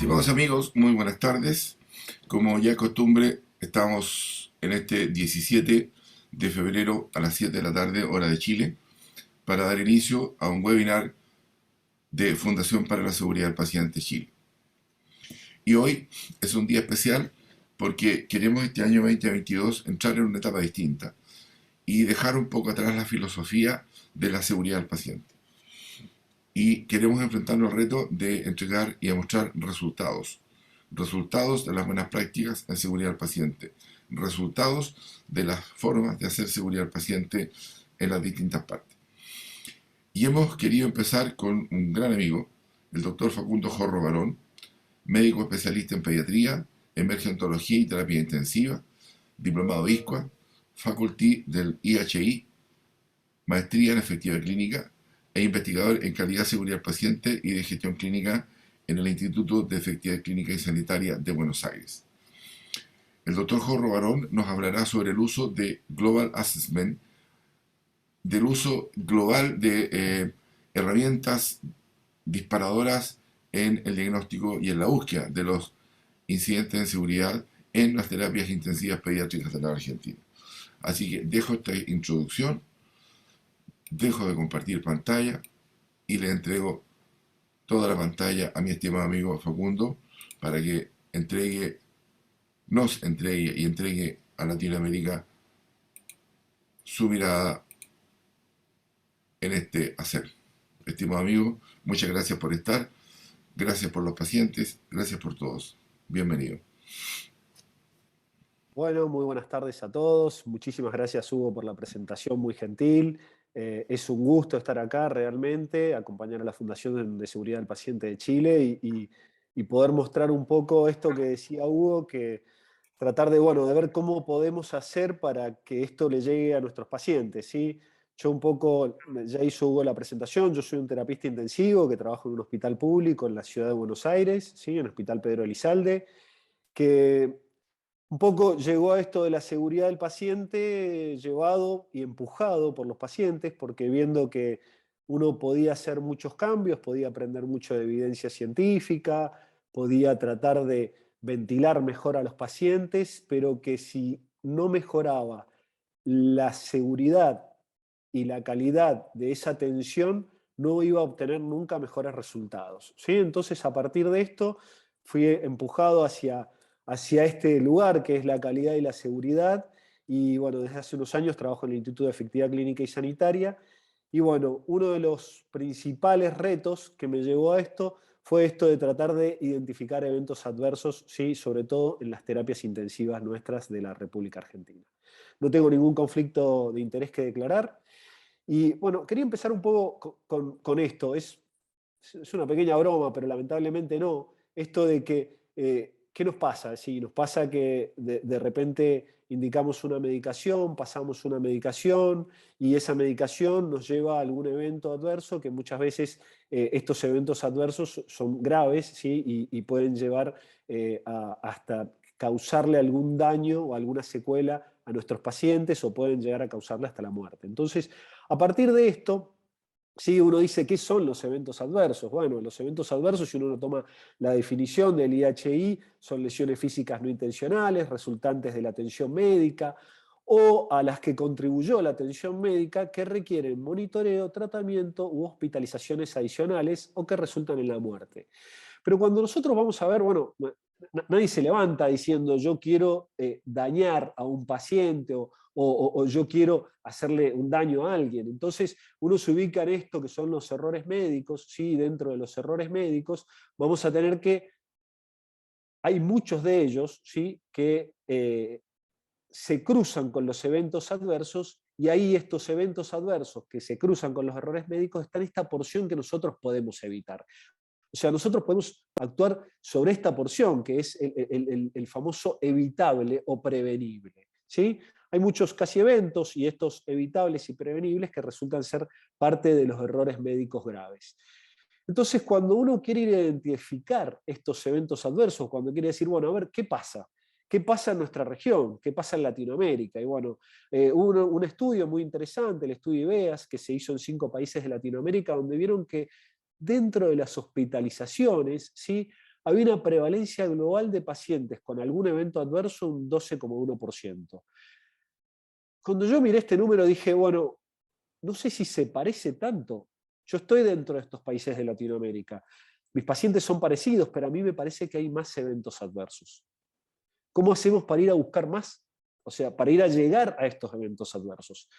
Estimados amigos, muy buenas tardes. Como ya es costumbre, estamos en este 17 de febrero a las 7 de la tarde, hora de Chile, para dar inicio a un webinar de Fundación para la Seguridad del Paciente Chile. Y hoy es un día especial porque queremos este año 2022 entrar en una etapa distinta y dejar un poco atrás la filosofía de la seguridad del paciente. Y queremos enfrentarnos al reto de entregar y demostrar resultados de las buenas prácticas en seguridad del paciente, resultados de las formas de hacer seguridad del paciente en las distintas partes. Y hemos querido empezar con un gran amigo, el doctor Facundo Jorro Barón, médico especialista en pediatría, emergentología y terapia intensiva, diplomado ISCUA, faculty del IHI, maestría en efectiva clínica e investigador en calidad, seguridad del paciente y de gestión clínica en el Instituto de Efectividad Clínica y Sanitaria de Buenos Aires. El doctor Jorro Barón nos hablará sobre el uso de Global Assessment, del uso global de herramientas disparadoras en el diagnóstico y en la búsqueda de los incidentes de seguridad en las terapias intensivas pediátricas de la Argentina. Así que dejo esta introducción, dejo de compartir pantalla y le entrego toda la pantalla a mi estimado amigo Facundo para que nos entregue y entregue a Latinoamérica su mirada en este hacer. Estimado amigo, muchas gracias por estar, gracias por los pacientes, gracias por todos. Bienvenido. Bueno, muy buenas tardes a todos. Muchísimas gracias, Hugo, por la presentación muy gentil. Es un gusto estar acá realmente, acompañar a la Fundación de Seguridad del Paciente de Chile y poder mostrar un poco esto que decía Hugo, que tratar de ver cómo podemos hacer para que esto le llegue a nuestros pacientes, ¿sí? Yo un poco, ya hizo Hugo la presentación, yo soy un terapista intensivo que trabajo en un hospital público en la ciudad de Buenos Aires, ¿sí? En el Hospital Pedro Elizalde, que un poco llegó a esto de la seguridad del paciente, llevado y empujado por los pacientes, porque viendo que uno podía hacer muchos cambios, podía aprender mucho de evidencia científica, podía tratar de ventilar mejor a los pacientes, pero que si no mejoraba la seguridad y la calidad de esa atención, no iba a obtener nunca mejores resultados, ¿sí? Entonces, a partir de esto, fui empujado hacia este lugar que es la calidad y la seguridad. Y bueno, desde hace unos años trabajo en el Instituto de Efectividad Clínica y Sanitaria. Y bueno, uno de los principales retos que me llevó a esto fue esto de tratar de identificar eventos adversos, sí, sobre todo en las terapias intensivas nuestras de la República Argentina. No tengo ningún conflicto de interés que declarar. Y bueno, quería empezar un poco con esto. Es una pequeña broma, pero lamentablemente no. Esto de que, ¿qué nos pasa? Sí, nos pasa que de repente indicamos una medicación, pasamos una medicación y esa medicación nos lleva a algún evento adverso que muchas veces estos eventos adversos son graves, ¿sí? Y pueden llevar hasta causarle algún daño o alguna secuela a nuestros pacientes o pueden llegar a causarle hasta la muerte. Entonces, a partir de esto, sí, uno dice, ¿qué son los eventos adversos? Bueno, los eventos adversos, si uno toma la definición del IHI, son lesiones físicas no intencionales, resultantes de la atención médica, o a las que contribuyó la atención médica que requieren monitoreo, tratamiento u hospitalizaciones adicionales o que resultan en la muerte. Pero cuando nosotros vamos a ver, bueno, nadie se levanta diciendo yo quiero dañar a un paciente o yo quiero hacerle un daño a alguien. Entonces uno se ubica en esto que son los errores médicos, ¿sí? Dentro de los errores médicos vamos a tener que, hay muchos de ellos, ¿sí? Que se cruzan con los eventos adversos y ahí estos eventos adversos que se cruzan con los errores médicos están en esta porción que nosotros podemos evitar. O sea, nosotros podemos actuar sobre esta porción, que es el famoso evitable o prevenible, ¿sí? Hay muchos casi eventos y estos evitables y prevenibles que resultan ser parte de los errores médicos graves. Entonces, cuando uno quiere identificar estos eventos adversos, cuando quiere decir, bueno, a ver, ¿qué pasa? ¿Qué pasa en nuestra región? ¿Qué pasa en Latinoamérica? Y bueno, hubo un estudio muy interesante, el estudio IBEAS, que se hizo en 5 países de Latinoamérica, donde vieron que dentro de las hospitalizaciones, ¿sí? había una prevalencia global de pacientes con algún evento adverso un 12,1%. Cuando yo miré este número dije, bueno, no sé si se parece tanto. Yo estoy dentro de estos países de Latinoamérica. Mis pacientes son parecidos, pero a mí me parece que hay más eventos adversos. ¿Cómo hacemos para ir a buscar más? O sea, para ir a llegar a estos eventos adversos.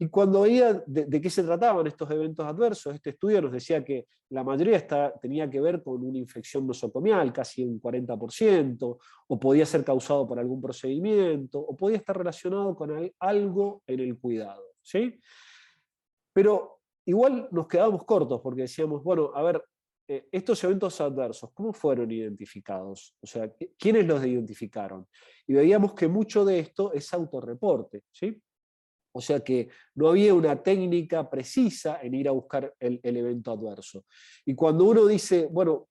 Y cuando veía de qué se trataban estos eventos adversos, este estudio nos decía que la mayoría tenía que ver con una infección nosocomial, casi un 40%, o podía ser causado por algún procedimiento, o podía estar relacionado con algo en el cuidado, ¿sí? Pero igual nos quedábamos cortos porque decíamos, bueno, a ver, estos eventos adversos, ¿cómo fueron identificados? O sea, ¿quiénes los identificaron? Y veíamos que mucho de esto es autorreporte, ¿sí? O sea que no había una técnica precisa en ir a buscar el evento adverso. Y cuando uno dice, bueno,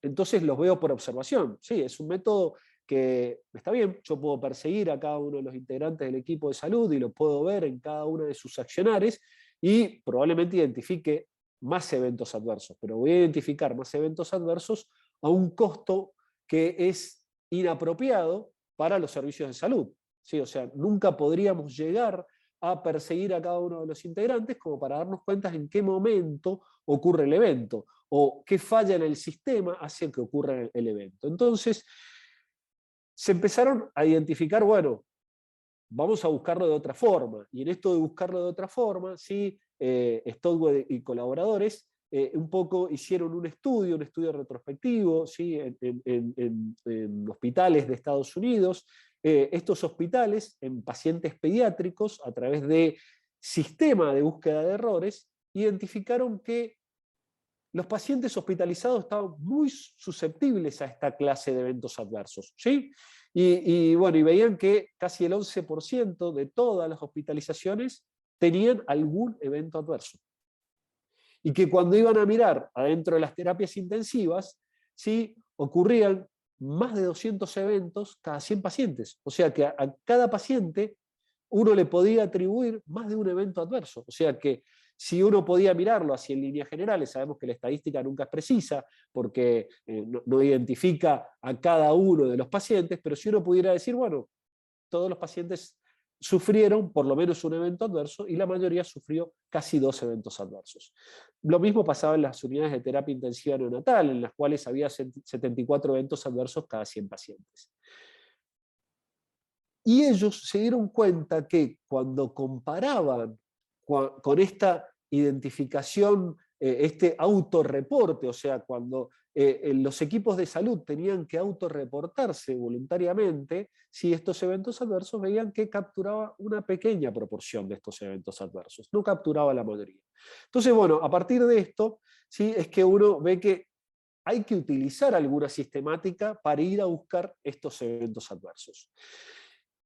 entonces los veo por observación, sí, es un método que está bien, yo puedo perseguir a cada uno de los integrantes del equipo de salud y lo puedo ver en cada uno de sus accionares y probablemente identifique más eventos adversos, pero voy a identificar más eventos adversos a un costo que es inapropiado para los servicios de salud. ¿Sí? O sea, nunca podríamos llegar a perseguir a cada uno de los integrantes como para darnos cuenta en qué momento ocurre el evento o qué falla en el sistema hace que ocurra el evento. Entonces, se empezaron a identificar, bueno, vamos a buscarlo de otra forma. Y en esto de buscarlo de otra forma, ¿sí? Stowell y colaboradores un poco hicieron un estudio retrospectivo, ¿sí? En hospitales de Estados Unidos. Estos hospitales, en pacientes pediátricos, a través de sistema de búsqueda de errores, identificaron que los pacientes hospitalizados estaban muy susceptibles a esta clase de eventos adversos, ¿sí? Bueno, y veían que casi el 11% de todas las hospitalizaciones tenían algún evento adverso. Y que cuando iban a mirar adentro de las terapias intensivas, ¿sí? Ocurrían más de 200 eventos cada 100 pacientes. O sea que a cada paciente uno le podía atribuir más de un evento adverso. O sea que si uno podía mirarlo así en líneas generales, sabemos que la estadística nunca es precisa porque no identifica a cada uno de los pacientes, pero si uno pudiera decir, bueno, todos los pacientes sufrieron por lo menos un evento adverso y la mayoría sufrió casi 2 eventos adversos. Lo mismo pasaba en las unidades de terapia intensiva neonatal, en las cuales había 74 eventos adversos cada 100 pacientes. Y ellos se dieron cuenta que cuando comparaban con esta identificación, este autorreporte, o sea, cuando los equipos de salud tenían que autorreportarse voluntariamente, si estos eventos adversos veían que capturaba una pequeña proporción de estos eventos adversos, no capturaba la mayoría. Entonces, bueno, a partir de esto, ¿sí? Es que uno ve que hay que utilizar alguna sistemática para ir a buscar estos eventos adversos.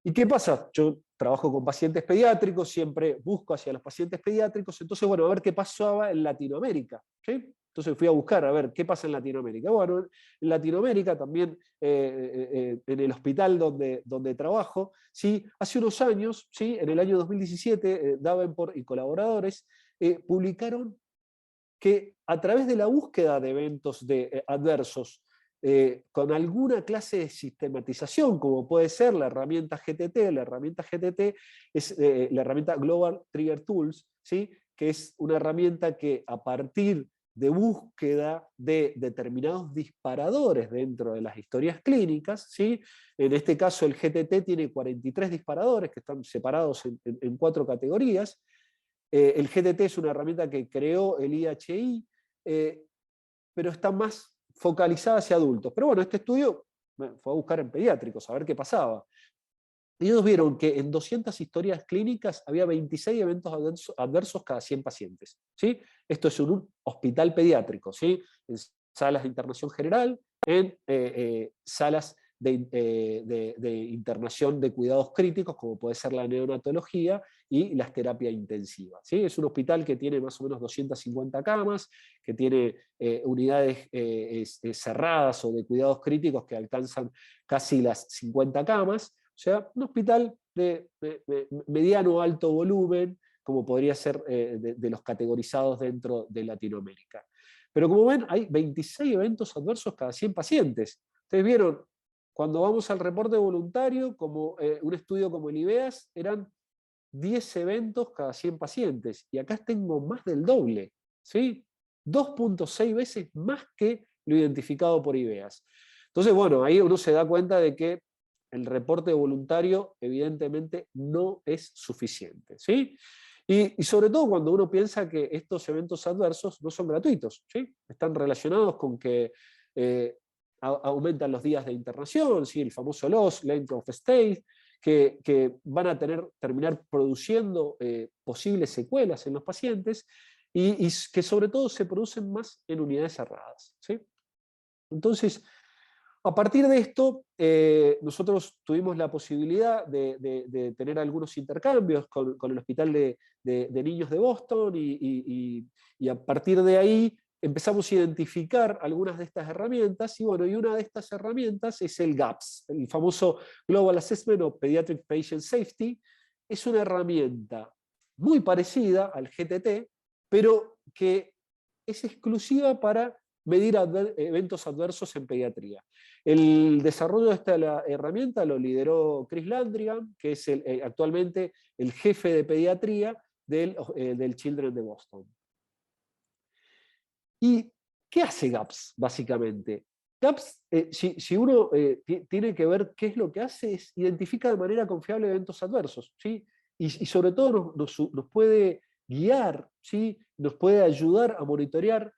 ¿Y qué pasa? Yo trabajo con pacientes pediátricos, siempre busco hacia los pacientes pediátricos, entonces, bueno, a ver qué pasaba en Latinoamérica, ¿sí? Entonces fui a buscar, a ver, ¿qué pasa en Latinoamérica? Bueno, en Latinoamérica también, en el hospital donde trabajo, ¿sí? Hace unos años, ¿sí? En el año 2017, Davenport y colaboradores publicaron que a través de la búsqueda de eventos adversos con alguna clase de sistematización, como puede ser la herramienta GTT. La herramienta GTT es la herramienta Global Trigger Tools, ¿sí? Que es una herramienta que a partir de búsqueda de determinados disparadores dentro de las historias clínicas, ¿sí? En este caso el GTT tiene 43 disparadores que están separados en 4 categorías. El GTT es una herramienta que creó el IHI, pero está más focalizada hacia adultos. Pero bueno, este estudio fue a buscar en pediátricos, a ver qué pasaba. Y ellos vieron que en 200 historias clínicas había 26 eventos adversos cada 100 pacientes, ¿sí? Esto es en un hospital pediátrico, ¿sí? En salas de internación general, en salas de internación de cuidados críticos, como puede ser la neonatología y las terapias intensivas, ¿sí? Es un hospital que tiene más o menos 250 camas, que tiene unidades cerradas o de cuidados críticos que alcanzan casi las 50 camas. O sea, un hospital de mediano o alto volumen, como podría ser de los categorizados dentro de Latinoamérica. Pero como ven, hay 26 eventos adversos cada 100 pacientes. Ustedes vieron, cuando vamos al reporte voluntario, como un estudio como el IBEAS, eran 10 eventos cada 100 pacientes. Y acá tengo más del doble, ¿sí? 2.6 veces más que lo identificado por IBEAS. Entonces, bueno, ahí uno se da cuenta de que el reporte voluntario evidentemente no es suficiente, ¿sí? Y sobre todo cuando uno piensa que estos eventos adversos no son gratuitos, ¿sí? Están relacionados con que aumentan los días de internación, ¿sí? El famoso loss, length of stay, que van a terminar produciendo posibles secuelas en los pacientes y que sobre todo se producen más en unidades cerradas, ¿sí? Entonces, a partir de esto, nosotros tuvimos la posibilidad de tener algunos intercambios con el Hospital de Niños de Boston y a partir de ahí empezamos a identificar algunas de estas herramientas y bueno, y una de estas herramientas es el GAPS, el famoso Global Assessment of Pediatric Patient Safety. Es una herramienta muy parecida al GTT, pero que es exclusiva para medir eventos adversos en pediatría. El desarrollo de esta herramienta lo lideró Chris Landrigan, que es actualmente el jefe de pediatría del Children de Boston. ¿Y qué hace GAPS, básicamente? GAPS, si uno tiene que ver qué es lo que hace, es identifica de manera confiable eventos adversos, ¿sí? Y sobre todo nos puede guiar, ¿sí? Nos puede ayudar a monitorear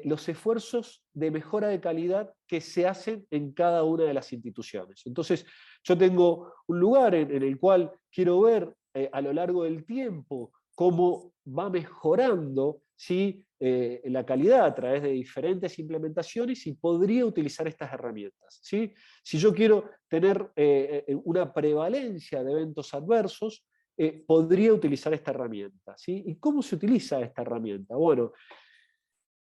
los esfuerzos de mejora de calidad que se hacen en cada una de las instituciones. Entonces, yo tengo un lugar en el cual quiero ver a lo largo del tiempo cómo va mejorando, ¿sí? La calidad a través de diferentes implementaciones y podría utilizar estas herramientas, ¿sí? Si yo quiero tener una prevalencia de eventos adversos, podría utilizar esta herramienta, ¿sí? ¿Y cómo se utiliza esta herramienta? Bueno,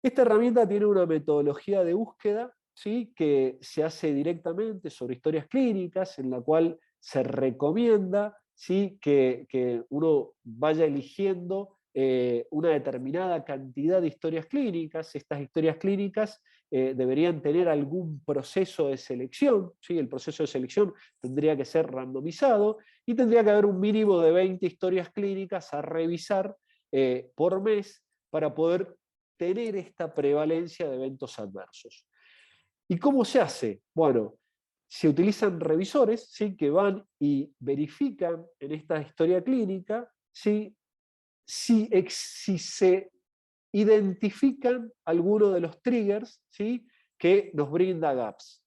esta herramienta tiene una metodología de búsqueda, ¿sí? Que se hace directamente sobre historias clínicas, en la cual se recomienda, ¿sí? que uno vaya eligiendo una determinada cantidad de historias clínicas. Estas historias clínicas deberían tener algún proceso de selección, ¿sí? El proceso de selección tendría que ser randomizado y tendría que haber un mínimo de 20 historias clínicas a revisar por mes para poder tener esta prevalencia de eventos adversos. ¿Y cómo se hace? Bueno, se utilizan revisores, ¿sí? Que van y verifican en esta historia clínica, ¿sí? si se identifican algunos de los triggers, ¿sí? Que nos brinda GAPS.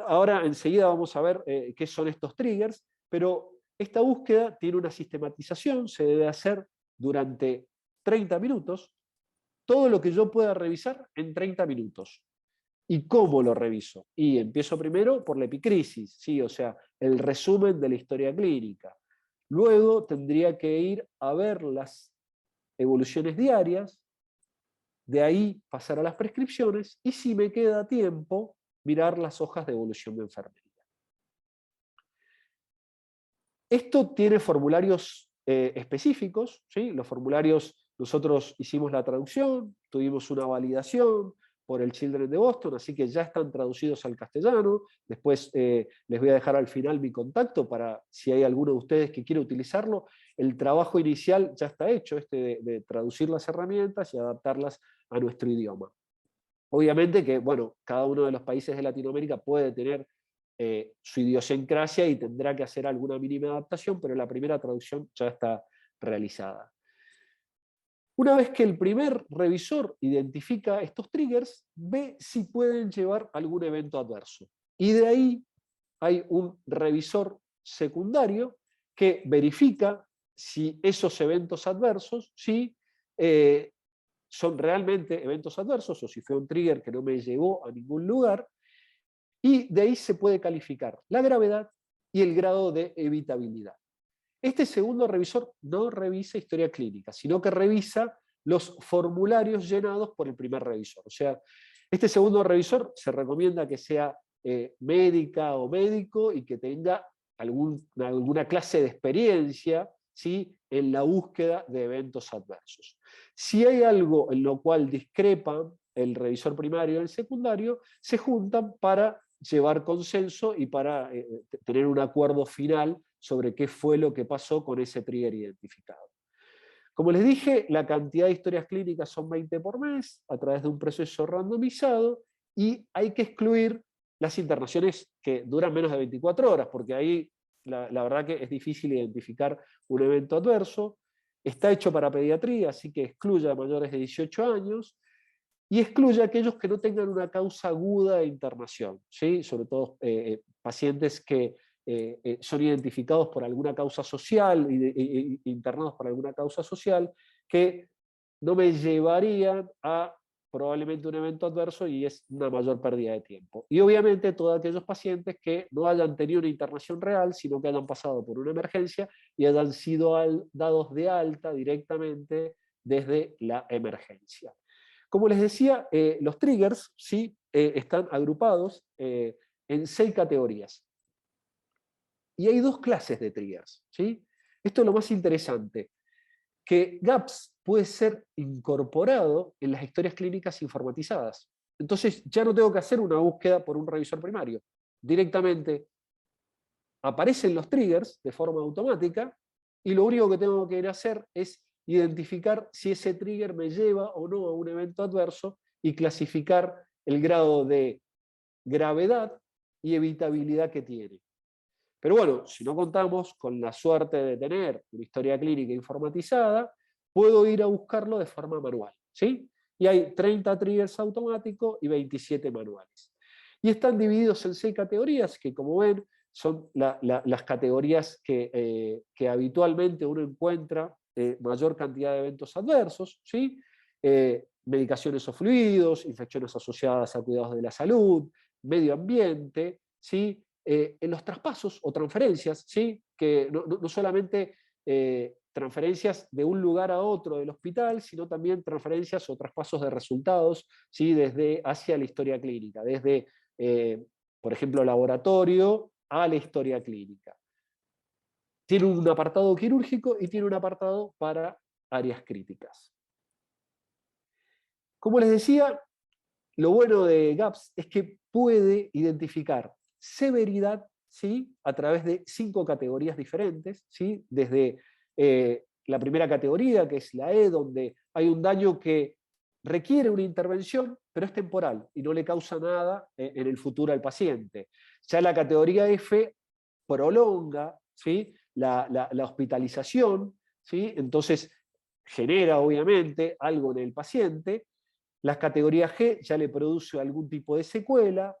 Ahora enseguida vamos a ver qué son estos triggers, pero esta búsqueda tiene una sistematización, se debe hacer durante 30 minutos, todo lo que yo pueda revisar en 30 minutos. ¿Y cómo lo reviso? Y empiezo primero por la epicrisis, ¿sí? O sea, el resumen de la historia clínica. Luego tendría que ir a ver las evoluciones diarias, de ahí pasar a las prescripciones y si me queda tiempo, mirar las hojas de evolución de enfermería. Esto tiene formularios específicos, ¿sí? Los formularios, nosotros hicimos la traducción, tuvimos una validación por el Children de Boston, así que ya están traducidos al castellano. Después les voy a dejar al final mi contacto para si hay alguno de ustedes que quiere utilizarlo. El trabajo inicial ya está hecho, de traducir las herramientas y adaptarlas a nuestro idioma. Obviamente que, bueno, cada uno de los países de Latinoamérica puede tener su idiosincrasia y tendrá que hacer alguna mínima adaptación, pero la primera traducción ya está realizada. Una vez que el primer revisor identifica estos triggers, ve si pueden llevar algún evento adverso. Y de ahí hay un revisor secundario que verifica si esos eventos adversos son realmente eventos adversos o si fue un trigger que no me llevó a ningún lugar. Y de ahí se puede calificar la gravedad y el grado de evitabilidad. Este segundo revisor no revisa historia clínica, sino que revisa los formularios llenados por el primer revisor. O sea, este segundo revisor se recomienda que sea médica o médico y que tenga alguna clase de experiencia, ¿sí? En la búsqueda de eventos adversos. Si hay algo en lo cual discrepan el revisor primario y el secundario se juntan para llevar consenso y para tener un acuerdo final sobre qué fue lo que pasó con ese trigger identificado. Como les dije, la cantidad de historias clínicas son 20 por mes a través de un proceso randomizado y hay que excluir las internaciones que duran menos de 24 horas, porque ahí la verdad que es difícil identificar un evento adverso. Está hecho para pediatría, así que excluye a mayores de 18 años y excluye a aquellos que no tengan una causa aguda de internación, ¿sí? Sobre todo pacientes que son identificados por alguna causa social, internados por alguna causa social, que no me llevarían a probablemente un evento adverso y es una mayor pérdida de tiempo. Y obviamente todos aquellos pacientes que no hayan tenido una internación real, sino que hayan pasado por una emergencia y hayan sido dados de alta directamente desde la emergencia. Como les decía, los triggers ¿sí? Están agrupados en 6 categorías. Y hay 2 clases de triggers. ¿Sí? Esto es lo más interesante, que GAPS puede ser incorporado en las historias clínicas informatizadas. Entonces ya no tengo que hacer una búsqueda por un revisor primario. Directamente aparecen los triggers de forma automática y lo único que tengo que ir a hacer es identificar si ese trigger me lleva o no a un evento adverso y clasificar el grado de gravedad y evitabilidad que tiene. Pero bueno, si no contamos con la suerte de tener una historia clínica informatizada, puedo ir a buscarlo de forma manual, ¿sí? Y hay 30 triggers automáticos y 27 manuales. Y están divididos en 6 categorías, que como ven, son las categorías que habitualmente uno encuentra mayor cantidad de eventos adversos, ¿sí? Medicaciones o fluidos, infecciones asociadas a cuidados de la salud, medio ambiente, ¿sí? En los traspasos o transferencias, ¿sí? Que no solamente transferencias de un lugar a otro del hospital, sino también transferencias o traspasos de resultados, ¿sí? Desde hacia la historia clínica, desde, por ejemplo, laboratorio a la historia clínica. Tiene un apartado quirúrgico y tiene un apartado para áreas críticas. Como les decía, lo bueno de GAPS es que puede identificar severidad, ¿sí? A través de 5 categorías diferentes, ¿sí? Desde la primera categoría, que es la E, donde hay un daño que requiere una intervención, pero es temporal y no le causa nada en el futuro al paciente. Ya la categoría F prolonga, ¿sí? la hospitalización, ¿sí? Entonces genera obviamente algo en el paciente. La categoría G ya le produce algún tipo de secuela.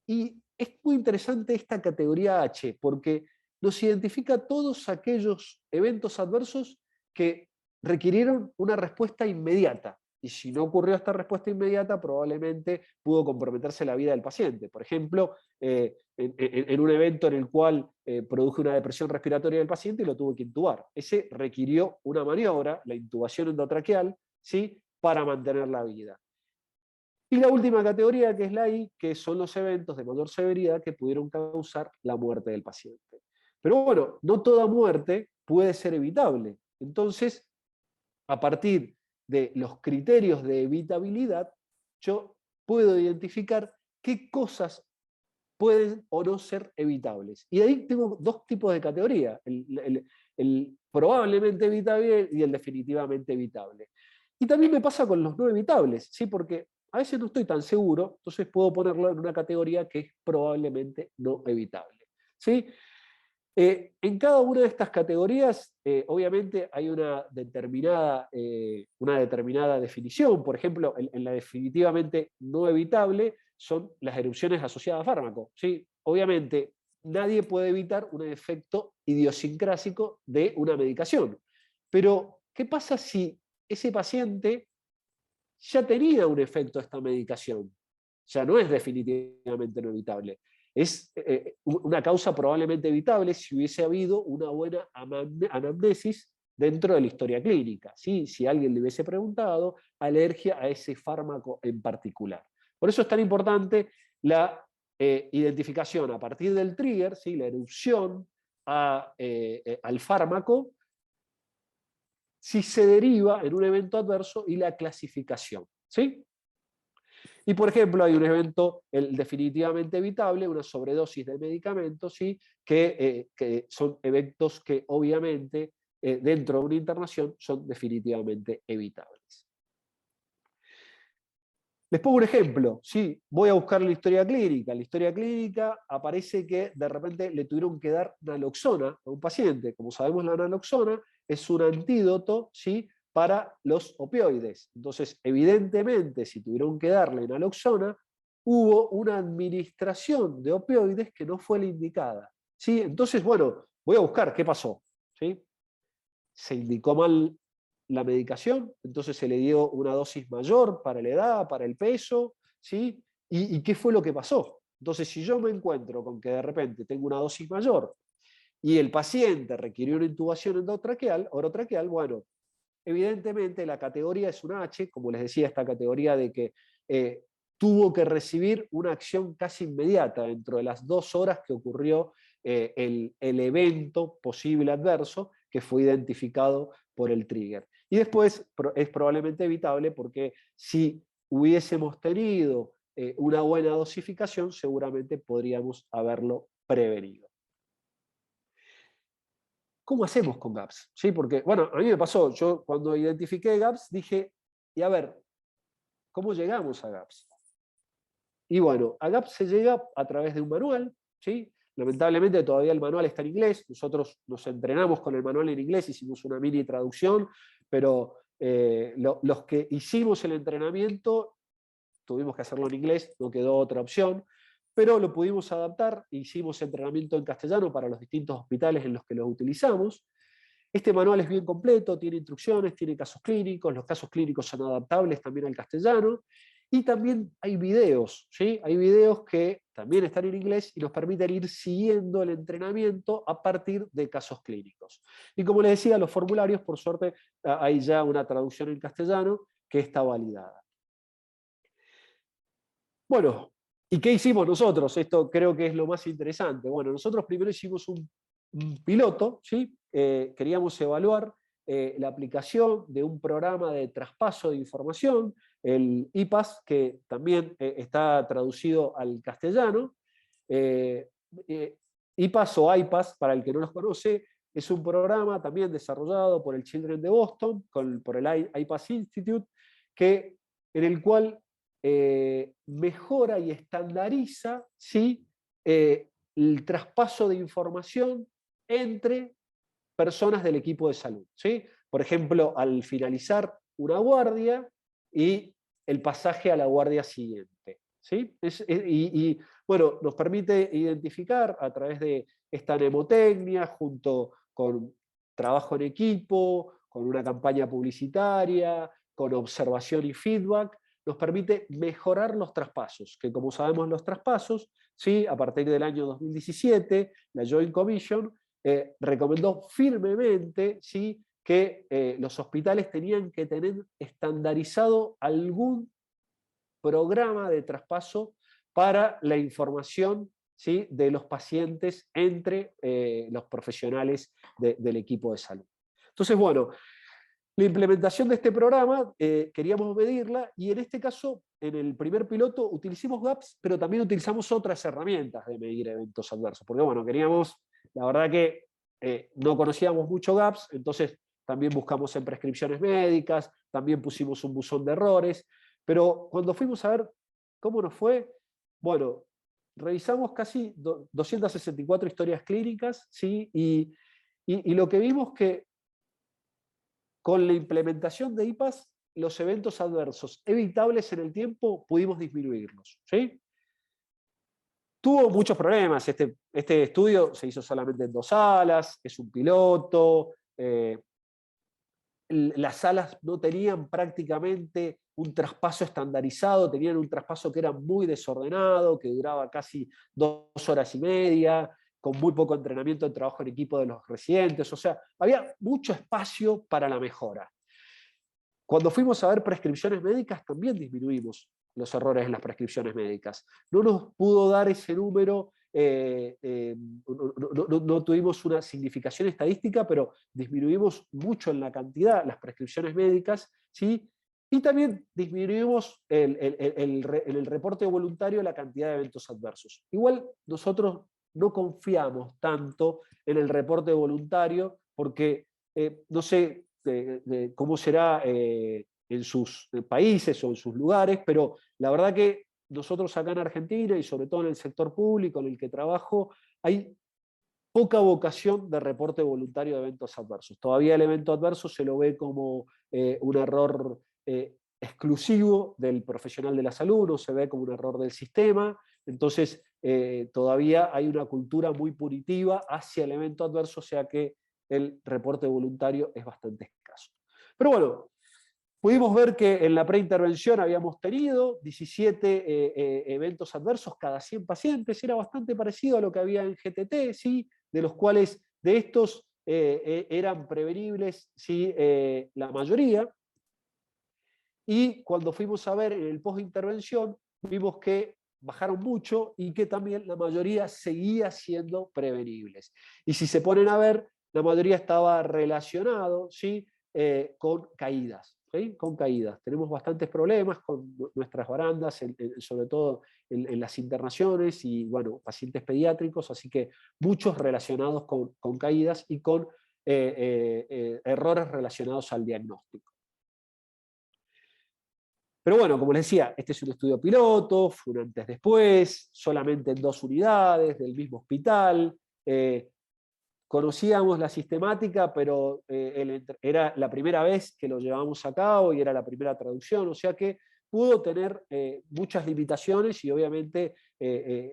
Y es muy interesante esta categoría H, porque nos identifica todos aquellos eventos adversos que requirieron una respuesta inmediata. Y si no ocurrió esta respuesta inmediata, probablemente pudo comprometerse la vida del paciente. Por ejemplo, en un evento en el cual produjo una depresión respiratoria del paciente y lo tuvo que intubar. Ese requirió una maniobra, la intubación endotraqueal, ¿sí? Para mantener la vida. Y la última categoría, que es la I, que son los eventos de mayor severidad que pudieron causar la muerte del paciente. Pero bueno, no toda muerte puede ser evitable. Entonces, a partir de los criterios de evitabilidad, yo puedo identificar qué cosas pueden o no ser evitables. Y ahí tengo 2 tipos de categoría, el probablemente evitable y el definitivamente evitable. Y también me pasa con los no evitables, ¿sí? Porque a veces no estoy tan seguro, entonces puedo ponerlo en una categoría que es probablemente no evitable, ¿sí? En cada una de estas categorías, obviamente, hay una determinada definición. Por ejemplo, en la definitivamente no evitable son las erupciones asociadas a fármaco, ¿sí? Obviamente, nadie puede evitar un efecto idiosincrásico de una medicación. Pero, ¿qué pasa si ese paciente ya tenía un efecto de esta medicación? Ya no es definitivamente no evitable. Es una causa probablemente evitable si hubiese habido una buena anamnesis dentro de la historia clínica, ¿sí? Si alguien le hubiese preguntado alergia a ese fármaco en particular. Por eso es tan importante la identificación a partir del trigger, ¿sí? La erupción al fármaco, si se deriva en un evento adverso y la clasificación, ¿sí? Y, por ejemplo, hay un evento definitivamente evitable, una sobredosis de medicamentos, ¿sí? Que son eventos que obviamente dentro de una internación son definitivamente evitables. Les pongo un ejemplo, ¿sí? Voy a buscar la historia clínica. En la historia clínica aparece que de repente le tuvieron que dar naloxona a un paciente. Como sabemos, la naloxona es un antídoto, ¿sí? Para los opioides. Entonces, evidentemente, si tuvieron que darle naloxona, hubo una administración de opioides que no fue la indicada, ¿sí? Entonces, bueno, voy a buscar qué pasó, ¿sí? Se indicó mal la medicación, entonces se le dio una dosis mayor para la edad, para el peso, ¿sí? ¿Y qué fue lo que pasó? Entonces, si yo me encuentro con que de repente tengo una dosis mayor y el paciente requirió una intubación orotraqueal, bueno, evidentemente la categoría es una H, como les decía, esta categoría de que tuvo que recibir una acción casi inmediata dentro de las 2 horas que ocurrió el evento posible adverso que fue identificado por el trigger. Y después es probablemente evitable porque si hubiésemos tenido una buena dosificación, seguramente podríamos haberlo prevenido. ¿Cómo hacemos con gaps? ¿Sí? Porque, bueno, a mí me pasó, yo cuando identifiqué gaps dije, y a ver, ¿cómo llegamos a gaps? Y bueno, a gaps se llega a través de un manual, ¿sí? Lamentablemente todavía el manual está en inglés, nosotros nos entrenamos con el manual en inglés, hicimos una mini traducción, pero los que hicimos el entrenamiento tuvimos que hacerlo en inglés, no quedó otra opción, pero lo pudimos adaptar, hicimos entrenamiento en castellano para los distintos hospitales en los que lo utilizamos. Este manual es bien completo, tiene instrucciones, tiene casos clínicos, los casos clínicos son adaptables también al castellano, y también hay videos, ¿sí? Hay videos que también están en inglés y nos permiten ir siguiendo el entrenamiento a partir de casos clínicos. Y como les decía, los formularios, por suerte, hay ya una traducción en castellano que está validada. Bueno, ¿y qué hicimos nosotros? Esto creo que es lo más interesante. Bueno, nosotros primero hicimos un piloto, ¿sí? Queríamos evaluar la aplicación de un programa de traspaso de información, el IPAS, que también está traducido al castellano. Eh, eh, IPAS o IPAS, para el que no los conoce, es un programa también desarrollado por el Children de Boston, por el IPAS Institute, en el cual mejora y estandariza, ¿sí? El traspaso de información entre personas del equipo de salud, ¿sí? Por ejemplo, al finalizar una guardia y el pasaje a la guardia siguiente, ¿sí? Bueno, nos permite identificar a través de esta mnemotecnia, junto con trabajo en equipo, con una campaña publicitaria, con observación y feedback, nos permite mejorar los traspasos, que como sabemos los traspasos, ¿sí? A partir del año 2017, la Joint Commission recomendó firmemente, ¿sí? Que los hospitales tenían que tener estandarizado algún programa de traspaso para la información, ¿sí? De los pacientes entre los profesionales del equipo de salud. Entonces, bueno, la implementación de este programa queríamos medirla y en este caso, en el primer piloto, utilizamos GAPS, pero también utilizamos otras herramientas de medir eventos adversos, porque bueno, la verdad que no conocíamos mucho GAPS, entonces también buscamos en prescripciones médicas, también pusimos un buzón de errores, pero cuando fuimos a ver cómo nos fue, bueno, revisamos casi 264 historias clínicas, ¿sí? Y lo que vimos que con la implementación de IPAS, los eventos adversos evitables en el tiempo pudimos disminuirlos, ¿sí? Tuvo muchos problemas. Este estudio se hizo solamente en 2 salas, es un piloto. Las salas no tenían prácticamente un traspaso estandarizado, tenían un traspaso que era muy desordenado, que duraba casi 2 horas y media, con muy poco entrenamiento de trabajo en equipo de los residentes. O sea, había mucho espacio para la mejora. Cuando fuimos a ver prescripciones médicas, también disminuimos los errores en las prescripciones médicas. No nos pudo dar ese número, no tuvimos una significación estadística, pero disminuimos mucho en la cantidad las prescripciones médicas, ¿sí? Y también disminuimos en el reporte voluntario la cantidad de eventos adversos. Igual nosotros no confiamos tanto en el reporte voluntario porque no sé cómo será en sus países o en sus lugares, pero la verdad que nosotros acá en Argentina y sobre todo en el sector público en el que trabajo, hay poca vocación de reporte voluntario de eventos adversos. Todavía el evento adverso se lo ve como un error exclusivo del profesional de la salud, no se ve como un error del sistema, entonces todavía hay una cultura muy punitiva hacia el evento adverso, o sea que el reporte voluntario es bastante escaso. Pero bueno, pudimos ver que en la preintervención habíamos tenido 17 eventos adversos cada 100 pacientes, era bastante parecido a lo que había en GTT, ¿sí? De los cuales de estos eran prevenibles, ¿sí? La mayoría. Y cuando fuimos a ver en el post-intervención, vimos que bajaron mucho y que también la mayoría seguía siendo prevenibles. Y si se ponen a ver, la mayoría estaba relacionado, ¿sí? Con caídas. ¿Sí? Con caídas. Tenemos bastantes problemas con nuestras barandas, sobre todo en las internaciones y, bueno, pacientes pediátricos, así que muchos relacionados con caídas y con errores relacionados al diagnóstico. Pero bueno, como les decía, este es un estudio piloto, fue un antes-después, solamente en 2 unidades del mismo hospital. Conocíamos la sistemática, pero era la primera vez que lo llevamos a cabo y era la primera traducción, o sea que pudo tener muchas limitaciones y obviamente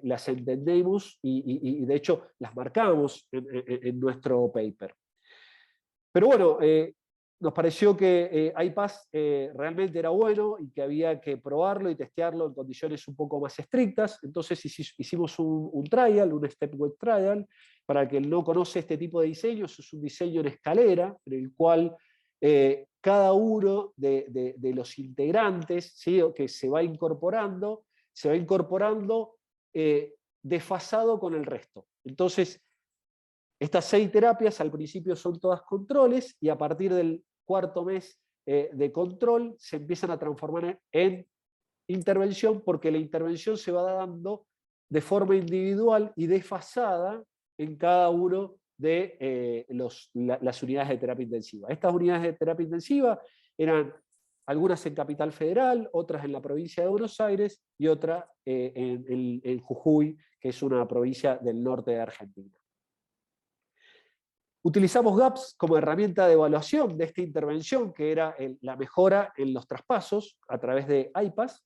las entendemos y de hecho las marcamos en nuestro paper. Pero bueno, nos pareció que iPass realmente era bueno y que había que probarlo y testearlo en condiciones un poco más estrictas. Entonces hicimos un trial, un step-web trial. Para quien no conoce este tipo de diseños, es un diseño en escalera, en el cual cada uno de los integrantes, ¿sí? Que se va incorporando desfasado con el resto. Entonces, estas 6 terapias al principio son todas controles y a partir del 4.º mes de control se empiezan a transformar en intervención porque la intervención se va dando de forma individual y desfasada en cada uno de las unidades de terapia intensiva. Estas unidades de terapia intensiva eran algunas en Capital Federal, otras en la provincia de Buenos Aires y otra en Jujuy, que es una provincia del norte de Argentina. Utilizamos GAPS como herramienta de evaluación de esta intervención, que era la mejora en los traspasos a través de iPass,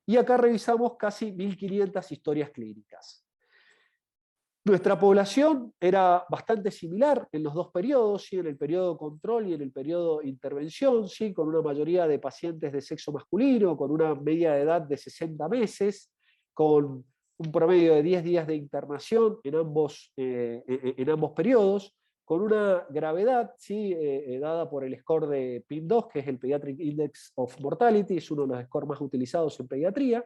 y acá revisamos casi 1.500 historias clínicas. Nuestra población era bastante similar en los 2 periodos, ¿sí? En el periodo control y en el periodo intervención, ¿sí? Con una mayoría de pacientes de sexo masculino, con una media de edad de 60 meses, con un promedio de 10 días de internación en ambos periodos, con una gravedad, ¿sí? Dada por el score de PIM2, que es el Pediatric Index of Mortality, es uno de los scores más utilizados en pediatría,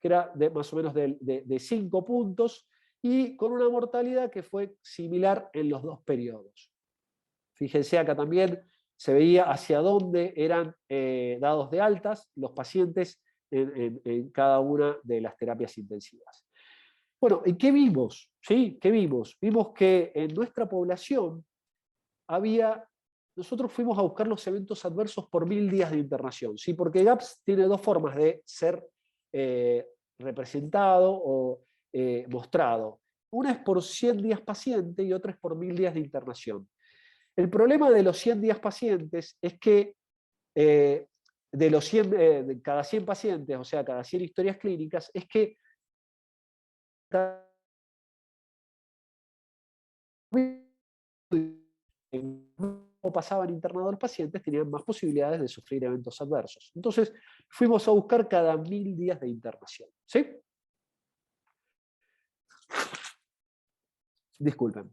que era más o menos de 5 puntos, y con una mortalidad que fue similar en los 2 periodos. Fíjense acá también se veía hacia dónde eran dados de altas los pacientes en cada una de las terapias intensivas. Bueno, ¿y qué vimos? ¿Sí? ¿Qué vimos? Vimos que en nuestra población nosotros fuimos a buscar los eventos adversos por 1.000 días de internación, ¿sí? Porque GAPS tiene 2 formas de ser representado o mostrado. Una es por 100 días paciente y otra es por 1.000 días de internación. El problema de los 100 días pacientes es que de cada 100 pacientes, o sea, cada 100 historias clínicas, es que cómo pasaban internados los pacientes, tenían más posibilidades de sufrir eventos adversos. Entonces, fuimos a buscar cada 1.000 días de internación. ¿Sí? Disculpen.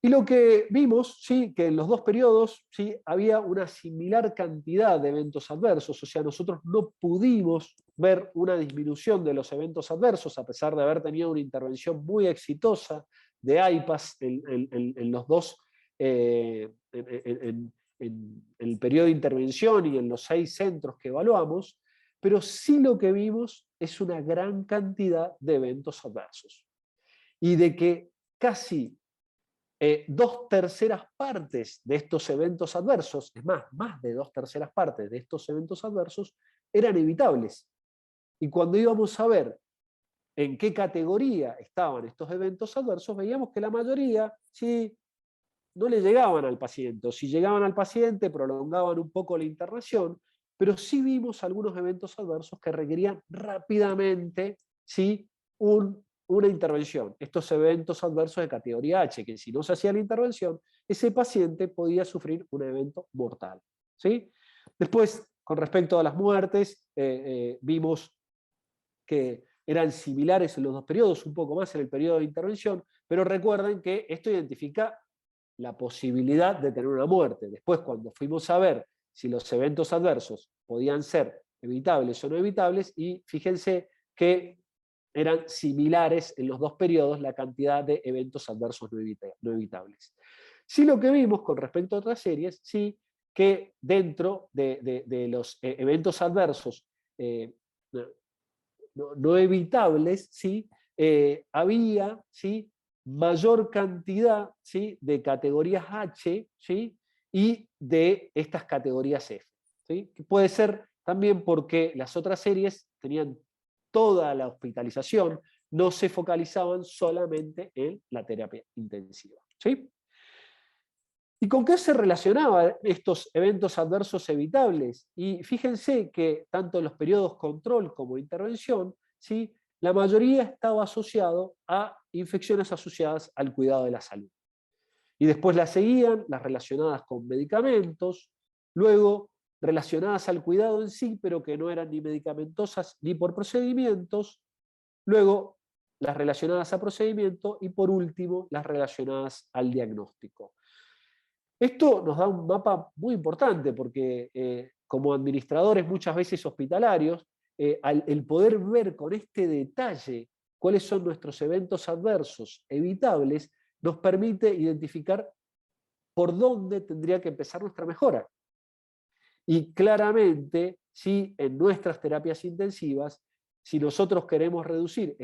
Y lo que vimos, sí, que en los 2 periodos, sí, había una similar cantidad de eventos adversos, o sea, nosotros no pudimos ver una disminución de los eventos adversos, a pesar de haber tenido una intervención muy exitosa de iPass en los 2, en en el periodo de intervención y en los 6 centros que evaluamos, pero sí lo que vimos es una gran cantidad de eventos adversos. Y de que casi 2/3 partes de estos eventos adversos, es más de 2/3 partes de estos eventos adversos, eran evitables. Y cuando íbamos a ver en qué categoría estaban estos eventos adversos, veíamos que la mayoría sí no le llegaban al paciente, o si llegaban al paciente prolongaban un poco la internación, pero sí vimos algunos eventos adversos que requerían rápidamente, ¿sí?, una intervención. Estos eventos adversos de categoría H, que si no se hacía la intervención, ese paciente podía sufrir un evento mortal, ¿sí? Después, con respecto a las muertes, vimos que eran similares en los dos periodos, un poco más en el periodo de intervención, pero recuerden que esto identifica la posibilidad de tener una muerte. Después, cuando fuimos a ver si los eventos adversos podían ser evitables o no evitables, y fíjense que eran similares en los dos periodos la cantidad de eventos adversos no evitables. Sí, lo que vimos con respecto a otras series, sí, que dentro de los eventos adversos no evitables, ¿sí? Había, ¿sí?, mayor cantidad, ¿sí?, de categorías H, ¿sí?, y de estas categorías F, ¿sí? Que puede ser también porque las otras series tenían toda la hospitalización, no se focalizaban solamente en la terapia intensiva, ¿sí? ¿Y con qué se relacionaban estos eventos adversos evitables? Y fíjense que tanto en los periodos control como intervención, ¿sí?, la mayoría estaba asociado a infecciones asociadas al cuidado de la salud. Y después las seguían las relacionadas con medicamentos, luego relacionadas al cuidado en sí, pero que no eran ni medicamentosas ni por procedimientos, luego las relacionadas a procedimiento y por último las relacionadas al diagnóstico. Esto nos da un mapa muy importante porque como administradores muchas veces hospitalarios, el poder ver con este detalle cuáles son nuestros eventos adversos evitables, nos permite identificar por dónde tendría que empezar nuestra mejora. Y claramente, si en nuestras terapias intensivas, si nosotros queremos reducir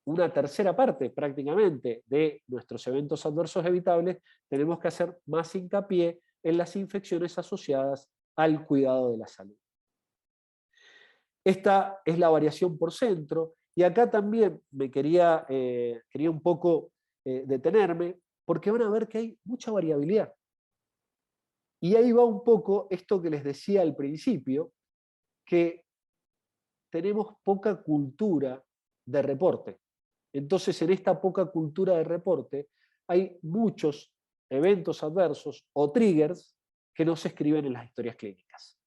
una tercera parte prácticamente de nuestros eventos adversos evitables, tenemos que hacer más hincapié en las infecciones asociadas al cuidado de la salud. Esta es la variación por centro, y acá también me quería un poco detenerme, porque van a ver que hay mucha variabilidad. Y ahí va un poco esto que les decía al principio, que tenemos poca cultura de reporte. Entonces, en esta poca cultura de reporte, hay muchos eventos adversos o triggers que no se escriben en las historias clínicas.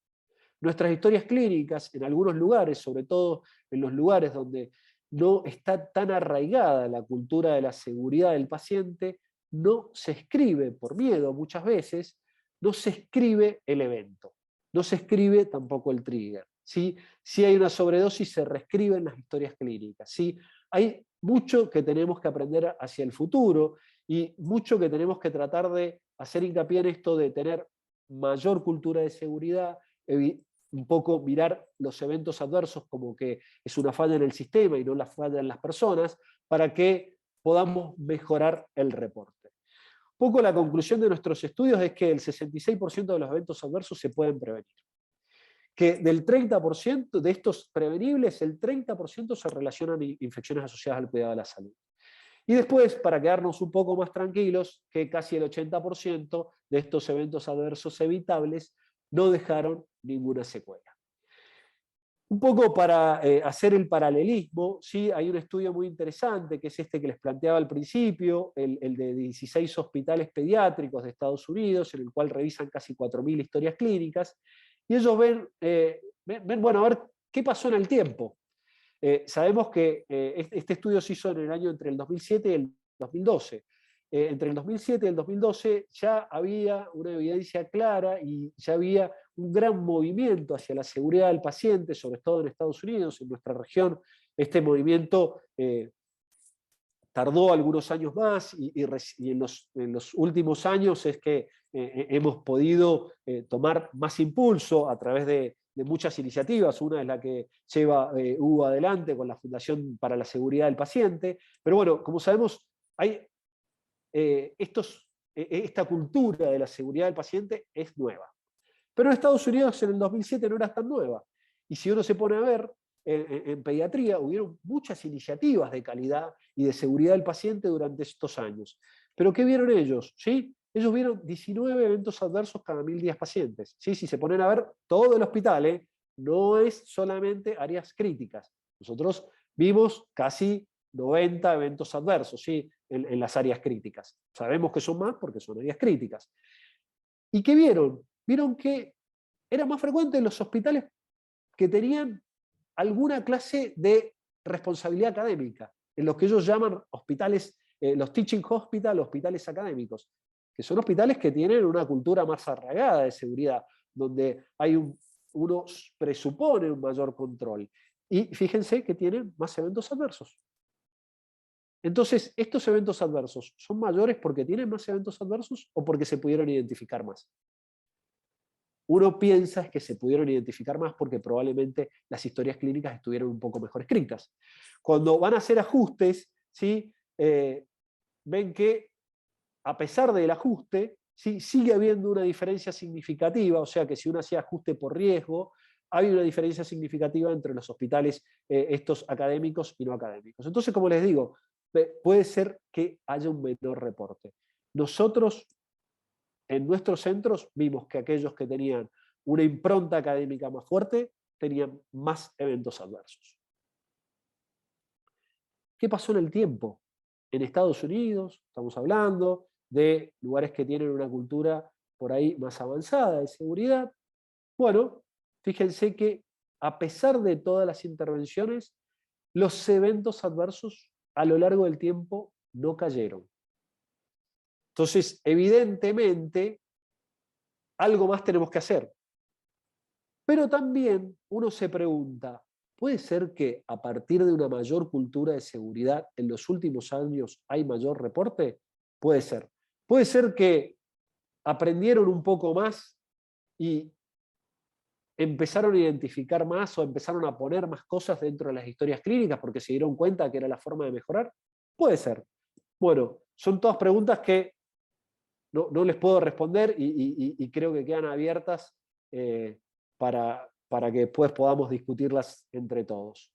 Nuestras historias clínicas, en algunos lugares, sobre todo en los lugares donde no está tan arraigada la cultura de la seguridad del paciente, no se escribe, por miedo muchas veces, no se escribe el evento, no se escribe tampoco el trigger. ¿Sí? Si hay una sobredosis, se reescriben las historias clínicas. ¿Sí? Hay mucho que tenemos que aprender hacia el futuro y mucho que tenemos que tratar de hacer hincapié en esto de tener mayor cultura de seguridad, un poco mirar los eventos adversos como que es una falla en el sistema y no la falla en las personas, para que podamos mejorar el reporte. Un poco la conclusión de nuestros estudios es que el 66% de los eventos adversos se pueden prevenir. Que del 30% de estos prevenibles, el 30% se relacionan a infecciones asociadas al cuidado de la salud. Y después, para quedarnos un poco más tranquilos, que casi el 80% de estos eventos adversos evitables no dejaron ninguna secuela. Un poco para hacer el paralelismo, ¿sí? Hay un estudio muy interesante, que es este que les planteaba al principio, el de 16 hospitales pediátricos de Estados Unidos, en el cual revisan casi 4.000 historias clínicas, y ellos ven, bueno, a ver qué pasó en el tiempo. Sabemos que este estudio se hizo en el año entre el 2007 y el 2012. Entre el 2007 y el 2012 ya había una evidencia clara y ya había un gran movimiento hacia la seguridad del paciente, sobre todo en Estados Unidos, en nuestra región. Este movimiento tardó algunos años más y en los últimos años es que hemos podido tomar más impulso a través de muchas iniciativas. Una es la que lleva Hugo adelante con la Fundación para la Seguridad del Paciente. Pero bueno, como sabemos, hay esta cultura de la seguridad del paciente es nueva. Pero en Estados Unidos en el 2007 no era tan nueva. Y si uno se pone a ver, en pediatría hubieron muchas iniciativas de calidad y de seguridad del paciente durante estos años. ¿Pero qué vieron ellos? ¿Sí? Ellos vieron 19 eventos adversos cada 1010 pacientes. ¿Sí? Si se ponen a ver, todo el hospital no es solamente áreas críticas. Nosotros vimos casi 90 eventos adversos, ¿sí? En las áreas críticas. Sabemos que son más porque son áreas críticas. ¿Y qué vieron? Vieron que era más frecuente en los hospitales que tenían alguna clase de responsabilidad académica, en los que ellos llaman hospitales, los teaching hospital, hospitales académicos, que son hospitales que tienen una cultura más arraigada de seguridad, donde uno presupone un mayor control. Y fíjense que tienen más eventos adversos. Entonces, ¿estos eventos adversos son mayores porque tienen más eventos adversos o porque se pudieron identificar más? Uno piensa que se pudieron identificar más porque probablemente las historias clínicas estuvieron un poco mejor escritas. Cuando van a hacer ajustes, ¿sí? Ven que a pesar del ajuste, ¿sí? Sigue habiendo una diferencia significativa, o sea que si uno hacía ajuste por riesgo, hay una diferencia significativa entre los hospitales estos académicos y no académicos. Entonces, como les digo, puede ser que haya un menor reporte. Nosotros en nuestros centros vimos que aquellos que tenían una impronta académica más fuerte tenían más eventos adversos. ¿Qué pasó en el tiempo? En Estados Unidos, estamos hablando de lugares que tienen una cultura por ahí más avanzada de seguridad. Bueno, fíjense que a pesar de todas las intervenciones, los eventos adversos a lo largo del tiempo no cayeron. Entonces, evidentemente, algo más tenemos que hacer. Pero también uno se pregunta, ¿puede ser que a partir de una mayor cultura de seguridad en los últimos años hay mayor reporte? Puede ser. Puede ser que aprendieron un poco más y empezaron a identificar más o empezaron a poner más cosas dentro de las historias clínicas porque se dieron cuenta que era la forma de mejorar. Puede ser. Bueno, son todas preguntas que no les puedo responder y creo que quedan abiertas para que después podamos discutirlas entre todos.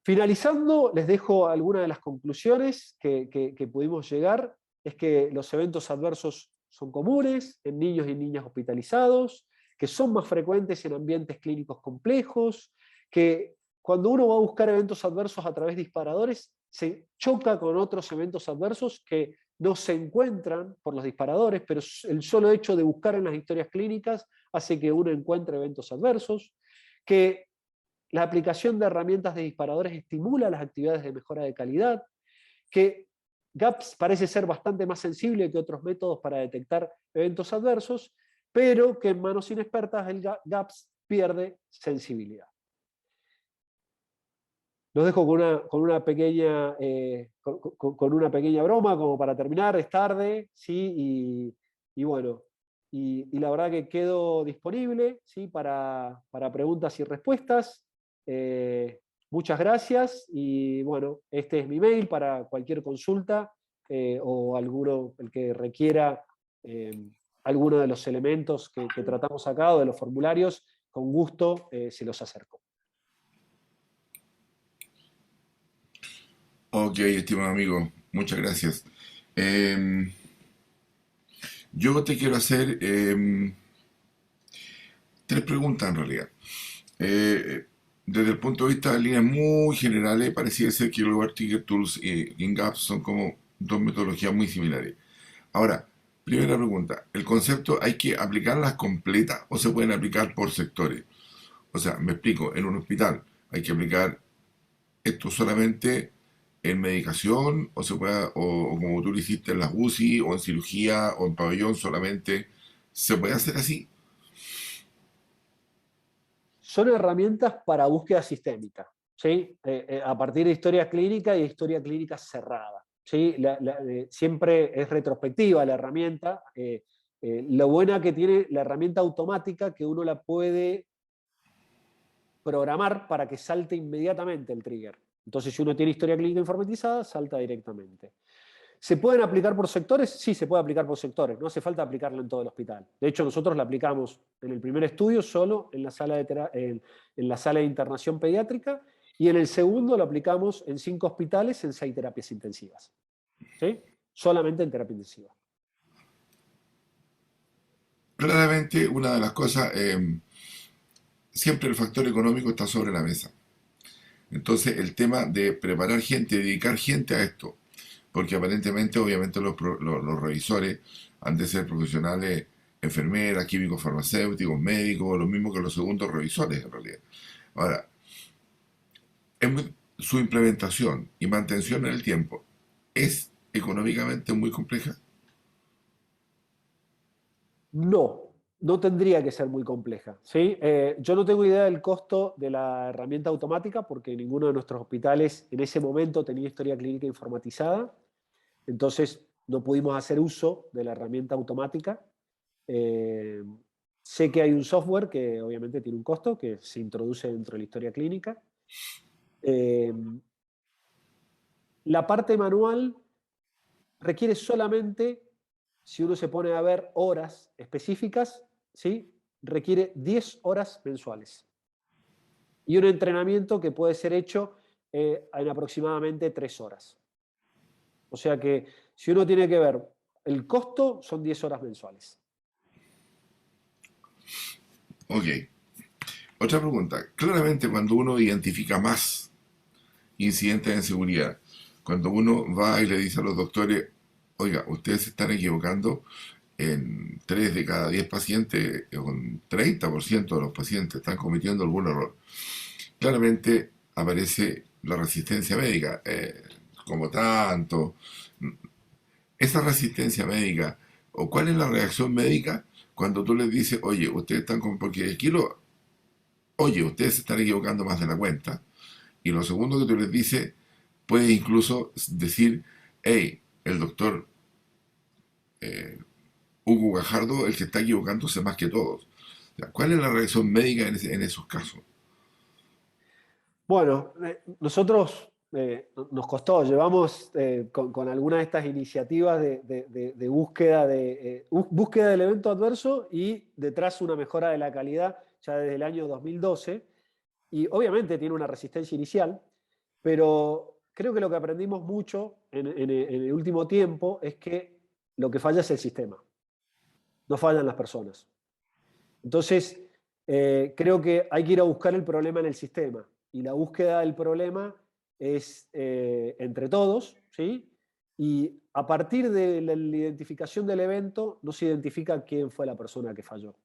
Finalizando, les dejo algunas de las conclusiones que pudimos llegar. Es que los eventos adversos son comunes en niños y niñas hospitalizados, que son más frecuentes en ambientes clínicos complejos, que cuando uno va a buscar eventos adversos a través de disparadores, se choca con otros eventos adversos que no se encuentran por los disparadores, pero el solo hecho de buscar en las historias clínicas hace que uno encuentre eventos adversos, que la aplicación de herramientas de disparadores estimula las actividades de mejora de calidad, que GAPS parece ser bastante más sensible que otros métodos para detectar eventos adversos, pero que en manos inexpertas el GAPS pierde sensibilidad. Los dejo con una pequeña broma como para terminar, es tarde, ¿sí? Y bueno, y la verdad que quedo disponible, ¿sí? Para preguntas y respuestas. Muchas gracias y bueno, este es mi mail para cualquier consulta o el que requiera alguno de los elementos que tratamos acá o de los formularios, con gusto se los acerco. Ok, estimado amigo, muchas gracias. Yo te quiero hacer tres preguntas en realidad. Desde el punto de vista de líneas muy generales, parecía ser que los Ticket Tools y GitHub son como dos metodologías muy similares. Ahora, primera pregunta, ¿el concepto hay que aplicarlas completas o se pueden aplicar por sectores? O sea, me explico, en un hospital hay que aplicar esto solamente en medicación o se puede, o como tú lo hiciste en las UCI o en cirugía o en pabellón solamente, ¿se puede hacer así? Son herramientas para búsqueda sistémica. ¿sí? A partir de historia clínica y historia clínica cerrada. ¿Sí? Siempre es retrospectiva la herramienta. Lo buena que tiene la herramienta automática, que uno la puede programar para que salte inmediatamente el trigger. Entonces, si uno tiene historia clínica informatizada, salta directamente. ¿Se pueden aplicar por sectores? Sí, se puede aplicar por sectores. No hace falta aplicarla en todo el hospital. De hecho, nosotros la aplicamos en el primer estudio solo en la sala en la sala de internación pediátrica y en el segundo lo aplicamos en 5 hospitales en 6 terapias intensivas. ¿Sí? Solamente en terapia intensiva. Claramente, una de las cosas, siempre el factor económico está sobre la mesa. Entonces, el tema de preparar gente, dedicar gente a esto, porque aparentemente, obviamente, los revisores han de ser profesionales, enfermeras, químicos farmacéuticos, médicos, lo mismo que los segundos revisores, en realidad. Ahora, su implementación y mantención en el tiempo es económicamente muy compleja. No, no tendría que ser muy compleja. ¿Sí? Yo no tengo idea del costo de la herramienta automática porque ninguno de nuestros hospitales en ese momento tenía historia clínica informatizada. Entonces, no pudimos hacer uso de la herramienta automática. Eh, Sé que hay un software que obviamente tiene un costo, que se introduce dentro de la historia clínica. Eh, la parte manual requiere solamente, si uno se pone a ver horas específicas, ¿sí? Requiere 10 horas mensuales. Y un entrenamiento que puede ser hecho en aproximadamente 3 horas. O sea que si uno tiene que ver el costo, son 10 horas mensuales. Ok. Otra pregunta. Claramente, cuando uno identifica más incidentes en seguridad, cuando uno va y le dice a los doctores, oiga, ustedes se están equivocando en 3 de cada 10 pacientes, un 30% de los pacientes están cometiendo algún error. Claramente aparece la resistencia médica, como tanto. Esa resistencia médica, o cuál es la reacción médica cuando tú les dices, oye, ustedes están con, porque aquí oye, ustedes se están equivocando más de la cuenta. Y lo segundo que tú les dices, puedes incluso decir, hey, el doctor Hugo Gajardo, el que está equivocándose más que todos. O sea, ¿cuál es la reacción médica en esos casos? Bueno, nosotros nos costó, llevamos con algunas de estas iniciativas de búsqueda, búsqueda del evento adverso y detrás una mejora de la calidad ya desde el año 2012. Y obviamente tiene una resistencia inicial, pero creo que lo que aprendimos mucho en el último tiempo es que lo que falla es el sistema, no fallan las personas. Entonces, creo que hay que ir a buscar el problema en el sistema. Y la búsqueda del problema es entre todos, ¿sí? Y a partir de la identificación del evento, no se identifica quién fue la persona que falló,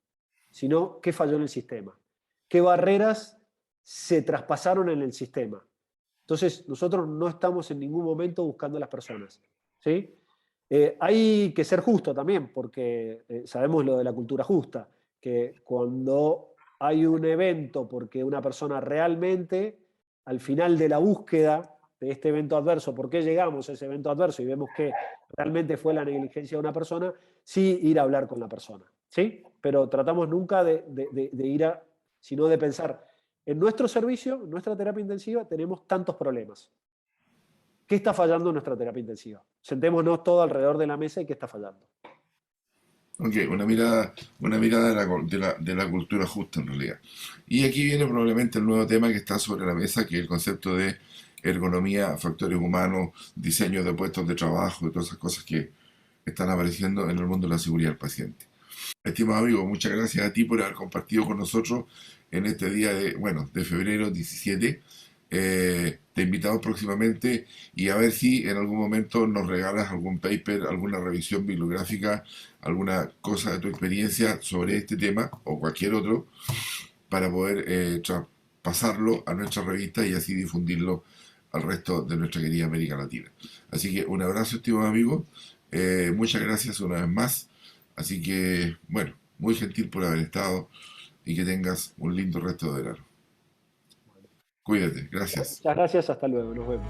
sino qué falló en el sistema, qué barreras se traspasaron en el sistema. Entonces, nosotros no estamos en ningún momento buscando a las personas, ¿sí? Hay que ser justo también, porque sabemos lo de la cultura justa, que cuando hay un evento porque una persona realmente, al final de la búsqueda de este evento adverso, por qué llegamos a ese evento adverso y vemos que realmente fue la negligencia de una persona, sí ir a hablar con la persona, ¿sí? Pero tratamos nunca de ir a, sino de pensar, en nuestro servicio, en nuestra terapia intensiva, tenemos tantos problemas. ¿Qué está fallando en nuestra terapia intensiva? Sentémonos todos alrededor de la mesa y qué está fallando. Ok, una mirada de la cultura justa en realidad. Y aquí viene probablemente el nuevo tema que está sobre la mesa, que es el concepto de ergonomía, factores humanos, diseño de puestos de trabajo y todas esas cosas que están apareciendo en el mundo de la seguridad del paciente. Estimado amigo, muchas gracias a ti por haber compartido con nosotros en este día de, bueno, de febrero 17. Te invitamos próximamente y a ver si en algún momento nos regalas algún paper, alguna revisión bibliográfica, alguna cosa de tu experiencia sobre este tema o cualquier otro para poder pasarlo a nuestra revista y así difundirlo al resto de nuestra querida América Latina. Así que un abrazo, estimado amigo. Muchas gracias una vez más. Así que, bueno, muy gentil por haber estado y que tengas un lindo resto de verano. Cuídate, gracias. Muchas gracias, hasta luego, nos vemos.